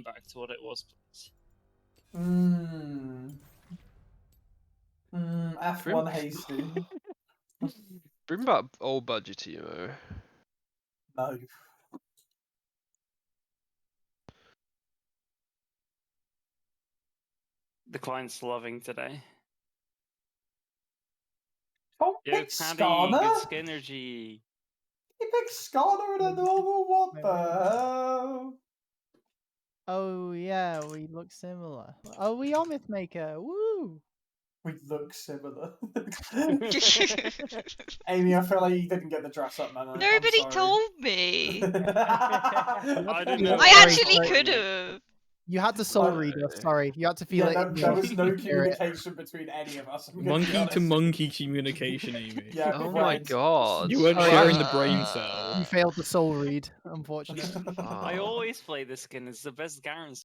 back to what it was, please. F1 hasty. Bring back old budget emo. No. The client's loving today. Oh, Yo, pick Paddy, Skarner? good Skinergy. He picked Skarner in a normal. What the hell? Oh yeah, we look similar. Oh, we are Mythmaker. Woo! We look similar. Amy, I feel like you didn't get the dress up, man. Nobody told me. I didn't know. I actually Sorry. could have. You had to soul read us. Sorry, you had to feel Yeah, it. there was no communication between any of us. Monkey to monkey communication, Amy. Yeah, Oh we my went. god. You weren't Sorry. sharing the brain cell. You failed the soul read, unfortunately. I always play this skin. It's the best Garen